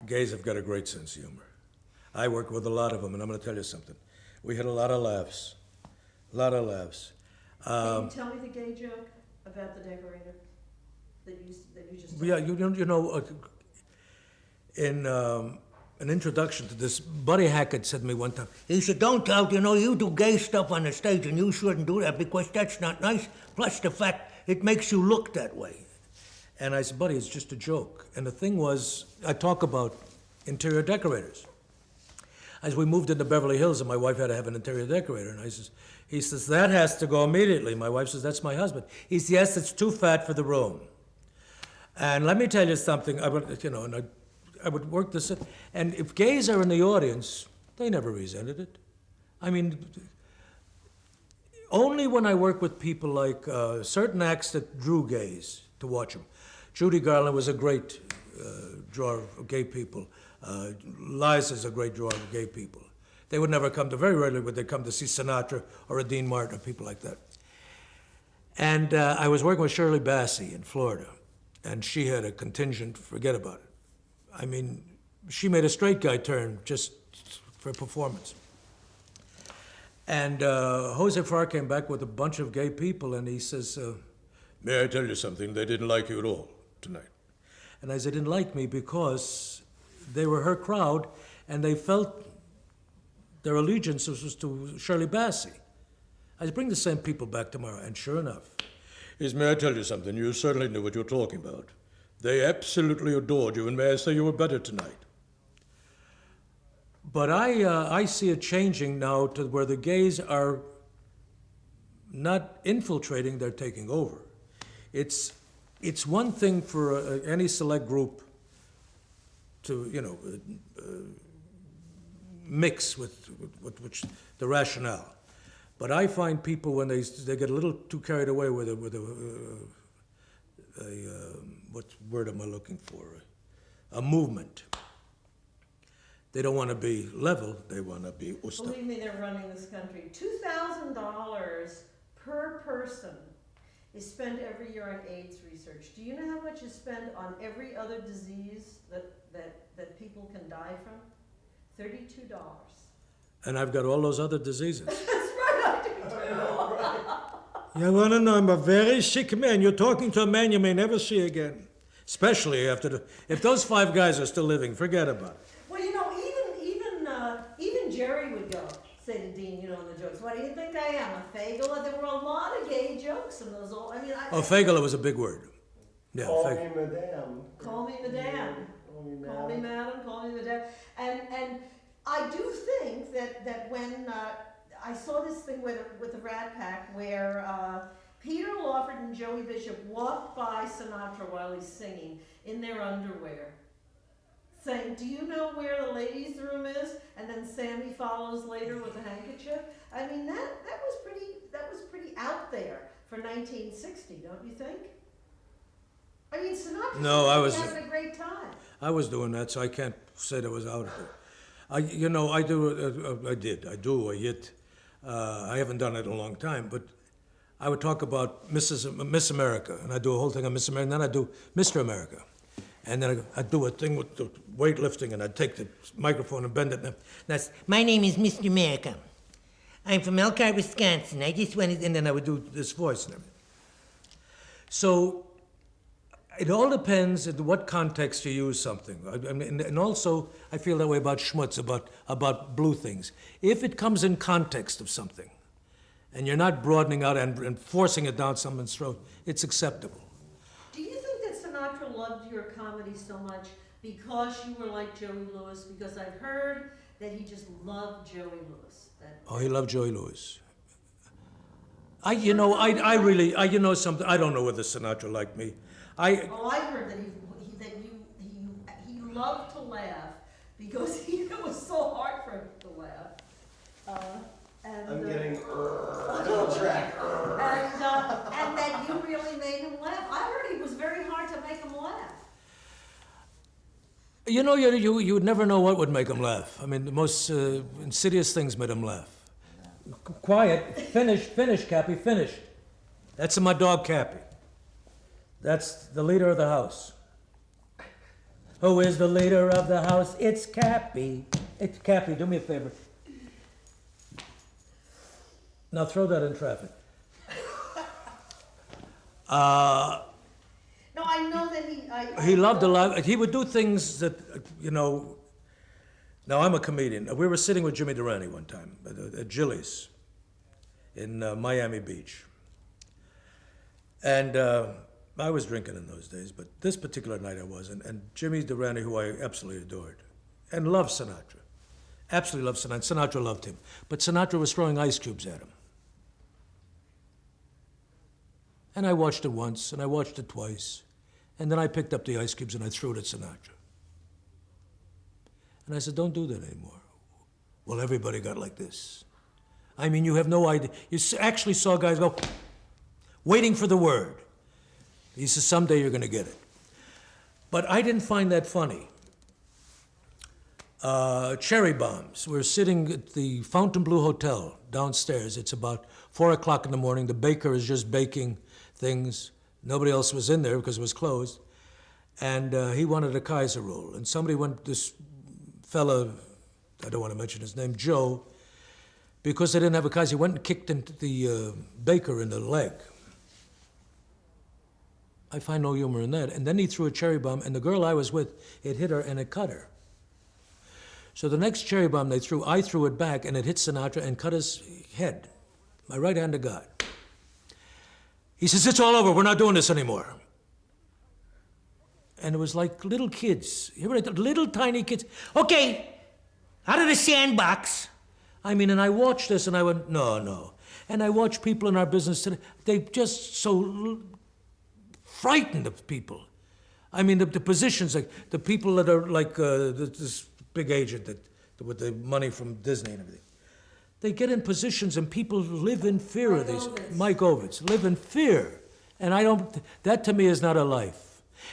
Gays have got a great sense of humor. I work with a lot of them, and I'm going to tell you something. We had a lot of laughs. A lot of laughs. Can you tell me the gay joke about the decorator that you just told? Yeah, you know, in an introduction to this, Buddy Hackett said to me one time, he said, don't doubt, you know, you do gay stuff on the stage, and you shouldn't do that because that's not nice. Plus the fact it makes you look that way. And I said, Buddy, it's just a joke. And the thing was, I talk about interior decorators. As we moved into Beverly Hills, and my wife had to have an interior decorator, and he says, that has to go immediately. My wife says, that's my husband. He says, yes, it's too fat for the room. And let me tell you something, I would work this, and if gays are in the audience, they never resented it. I mean, only when I work with people like certain acts that drew gays to watch them. Judy Garland was a great drawer of gay people. Liza's a great drawer of gay people. They would never come to, very rarely would they come to see Sinatra or a Dean Martin or people like that. And I was working with Shirley Bassey in Florida, and she had a contingent, forget about it. I mean, she made a straight guy turn just for performance. And Jose Farr came back with a bunch of gay people, and he says, may I tell you something? They didn't like you at all tonight. And I said, they didn't like me because they were her crowd, and they felt their allegiance was to Shirley Bassey. I said, bring the same people back tomorrow, and sure enough. He says, may I tell you something? You certainly knew what you were talking about. They absolutely adored you, and may I say you were better tonight. But I see it changing now to where the gays are not infiltrating, they're taking over. It's one thing for any select group to, you know, mix with which the rationale. But I find people when they get a little too carried away with what word am I looking for? A movement. They don't want to be level, they want to be usta. Believe me, they're running this country. $2,000 per person is spent every year on AIDS research. Do you know how much is spent on every other disease that people can die from? $32. And I've got all those other diseases. That's right, I do too. You want to know, I'm a very sick man. You're talking to a man you may never see again. Especially after if those 5 guys are still living, forget about it. Well, you know, even Jerry would go say to Dean, you know, in the jokes, what do you think I am, a fagel? There were a lot of gay jokes in those old, Fagel was a big word. Yeah, Call me madame. Call me madame. Call me madam, call me madame. And I do think that when I saw this thing with the Rat Pack where Peter Lawford and Joey Bishop walked by Sinatra while he's singing in their underwear, saying, do you know where the ladies' room is? And then Sammy follows later with a handkerchief. I mean, that was pretty out there for 1960, don't you think? I mean, Sinatra was having a great time. I was doing that, so I can't say that was out of it. I do a hit. I haven't done it in a long time, but I would talk about Miss America, and I do a whole thing on Miss America, and then I do Mr. America. And then I'd do a thing with the weightlifting, and I'd take the microphone and bend it. And that's, my name is Mr. America. I'm from Elkhart, Wisconsin. I just wanted, and then I would do this voice and everything. So it all depends in what context you use something. I mean, and also, I feel that way about schmutz, about blue things. If it comes in context of something, and you're not broadening out and forcing it down someone's throat, it's acceptable. Do you think that Sinatra loved your comedy so much because you were like Joey Lewis? Because I've heard that he just loved Joey Lewis. He loved Joey Lewis. You know something, I don't know whether Sinatra liked me. I heard that he loved to laugh because it was so hard for him to laugh. I'm getting off track. And that you really made him laugh. I heard it was very hard to make him laugh. You know, you would never know what would make him laugh. I mean, the most insidious things made him laugh. Quiet, finish, Cappy, finished. That's my dog, Cappy. That's the leader of the house. Who is the leader of the house? It's Cappy. It's Cappy, do me a favor. Now throw that in traffic. No, I know that He loved a lot. He would do things that, you know. Now, I'm a comedian. We were sitting with Jimmy Durante one time at Jilly's in Miami Beach. And I was drinking in those days, but this particular night I wasn't. And Jimmy Durante, who I absolutely adored, and loved Sinatra. Absolutely loved Sinatra. Sinatra loved him. But Sinatra was throwing ice cubes at him. And I watched it once, and I watched it twice. And then I picked up the ice cubes and I threw it at Sinatra. And I said, don't do that anymore. Well, everybody got like this. I mean, you have no idea. You actually saw guys go, waiting for the word. He says, someday you're going to get it. But I didn't find that funny. Cherry bombs. We're sitting at the Fontainebleau Hotel downstairs. It's about 4 o'clock in the morning. The baker is just baking things. Nobody else was in there because it was closed. And he wanted a Kaiser roll. And somebody went, this fella, I don't want to mention his name, Joe, because they didn't have a Kaiser, he went and kicked into the baker in the leg. I find no humor in that. And then he threw a cherry bomb, and the girl I was with, it hit her and it cut her. So the next cherry bomb they threw, I threw it back, and it hit Sinatra and cut his head. My right hand to God. He says, it's all over, we're not doing this anymore. And it was like little kids, little tiny kids. Okay, out of the sandbox. I mean, and I watched this and I went, no. And I watch people in our business today, they just so frightened of people. I mean, the positions, like the people that are like this big agent that with the money from Disney and everything. They get in positions and people live in fear of these. Mike Ovitz, live in fear. And that to me is not a life.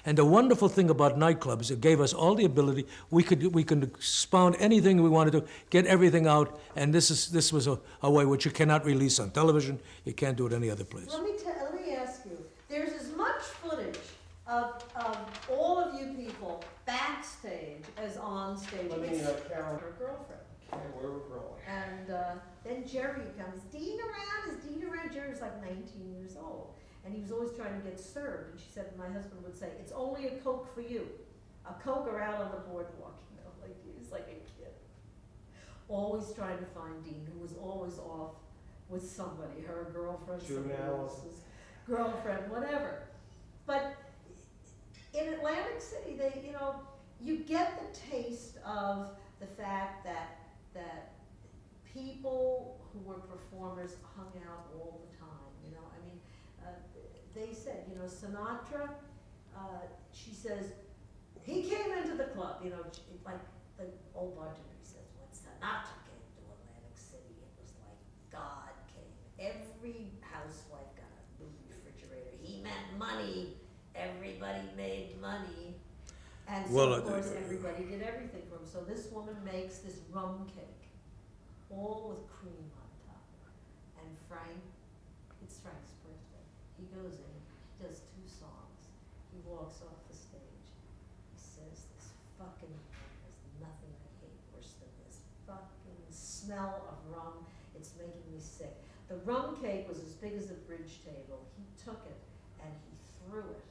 And the wonderful thing about Nightclub is it gave us all the ability, we could expound anything we wanted to, get everything out, and this was a way which you cannot release on television, you can't do it any other place. Let me ask you, there's as much footage of all of you people backstage as on stage. Carole, Her girlfriend. Okay, where we're growing. And then Jerry comes, Dean around? Is Dean around? Jerry's like 19 years old. And he was always trying to get served. And she said, my husband would say, it's only a Coke for you. A Coke or out on the boardwalk, you know, like he was like a kid. Always trying to find Dean, who was always off with somebody, her girlfriend, somebody else's girlfriend, whatever. But in Atlantic City, you get the taste of the fact that people who were performers hung out all the time, you know. I mean, they said, you know, Sinatra, she says, he came into the club, you know, like the old bartender, he says, when Sinatra came to Atlantic City, it was like God came. Every housewife got a new refrigerator. He meant money. Everybody made money. And so, of course, everybody did everything for him. So this woman makes this rum cake, all with cream on top. And it's Frank's birthday. He goes in, he does 2 songs. He walks off the stage. He says, this fucking rum, there's nothing I hate worse than this fucking smell of rum. It's making me sick. The rum cake was as big as a bridge table. He took it and he threw it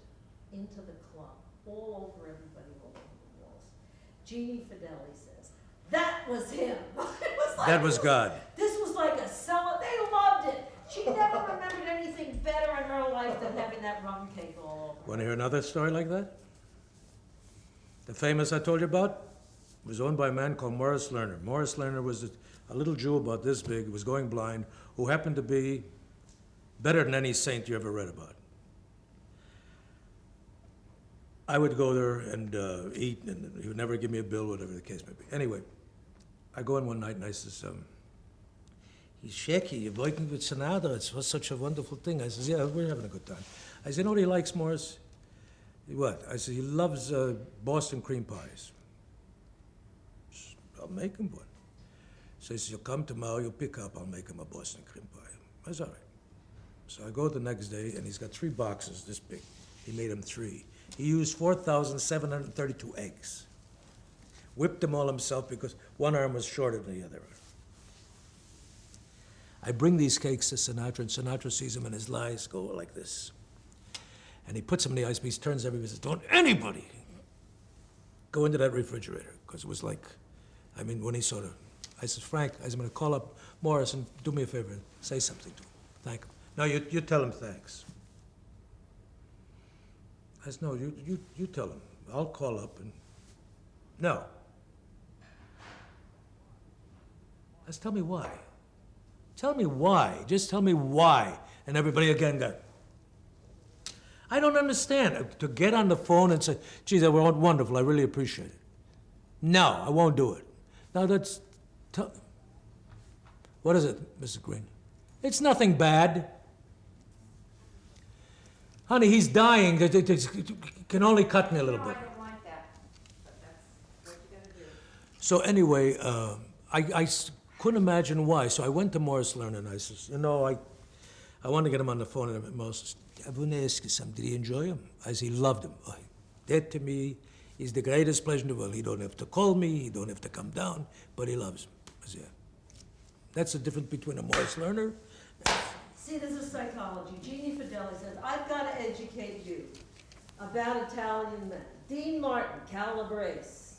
into the club, all over everybody, all over the walls. Jeannie Fideli says, that was him. It was like, that was God. This was like a cellar. They loved it. She never remembered anything better in her life than having that rum cake all over. Want to hear another story like that? The famous I told you about was owned by a man called Morris Lerner. Morris Lerner was a little Jew about this big, was going blind, who happened to be better than any saint you ever read about. I would go there and eat, and he would never give me a bill, whatever the case may be. Anyway, I go in one night and I says, he's Shecky, you're working with Sinatra, it was such a wonderful thing. I says, yeah, we're having a good time. I said, you know what he likes, Morris? What? I said, he loves Boston cream pies. I'll make him one. So he says, you'll come tomorrow, you'll pick up, I'll make him a Boston cream pie. I said, all right. So I go the next day, and he's got 3 boxes this big. He made him 3. He used 4,732 eggs. Whipped them all himself because one arm was shorter than the other arm. I bring these cakes to Sinatra, and Sinatra sees them, and his eyes go like this. And he puts them in the ice piece, turns everybody, says, "Don't anybody go into that refrigerator," because it was like, I mean, when he sort of, I said, "Frank," I said, "I'm going to call up Morris and do me a favor and say something to him. Thank him." "No, you tell him thanks." I said, "No, you tell him. I'll call up and..." "No." I said, "Tell me why. Tell me why. Just tell me why." And everybody again got, I don't understand. To get on the phone and say, "Geez, that was wonderful, I really appreciate it." "No, I won't do it." Now that's, what is it, Mrs. Greene? "It's nothing bad. Honey, he's dying. It can only cut me a little bit." I don't like that, but that's what you gotta do. So anyway, I couldn't imagine why. So I went to Morris Lerner and I says, I wanted to get him on the phone, and Morris says, "I want to ask you something. Did he enjoy him?" I said, "He loved him. Oh, that to me is the greatest pleasure in the world. He don't have to call me, he don't have to come down, but he loves him." I said, "Yeah." That's the difference between a Morris Lerner. See, this is psychology. Jeannie Fideli says, "I've got to educate you about Italian men. Dean Martin, Calabrese.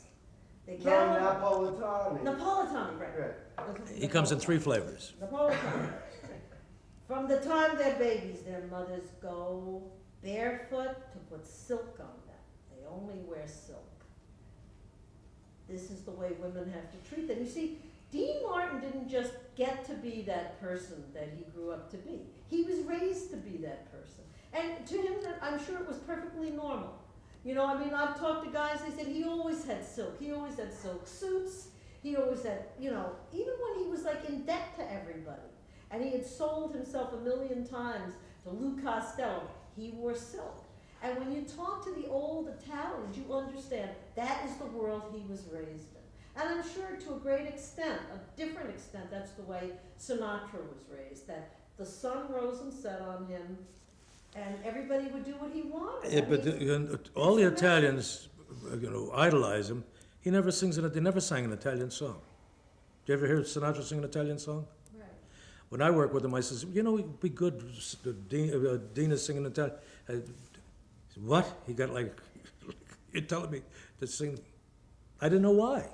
The No, Napolitani. Napolitani, right. Right. He comes in 3 flavors. Napolitani. From the time they're babies, their mothers go barefoot to put silk on them. They only wear silk. This is the way women have to treat them." You see, Dean Martin didn't just get to be that person that he grew up to be. He was raised to be that person. And to him, I'm sure it was perfectly normal. You know, I mean, I've talked to guys, they said he always had silk. He always had silk suits. He always had, you know, even when he was like in debt to everybody. And he had sold himself 1,000,000 times to Lou Costello. He wore silk. And when you talk to the old Italians, you understand that is the world he was raised in. And I'm sure to a great extent, a different extent, that's the way Sinatra was raised, that the sun rose and set on him, and everybody would do what he wanted. Yeah, I but mean, all the it's amazing. Italians, idolize him. He never they never sang an Italian song. Did you ever hear Sinatra sing an Italian song? Right. When I work with him, I says, it'd be good, Dean is singing Italian. I said, "What?" He got like, "You're telling me to sing?" I didn't know why.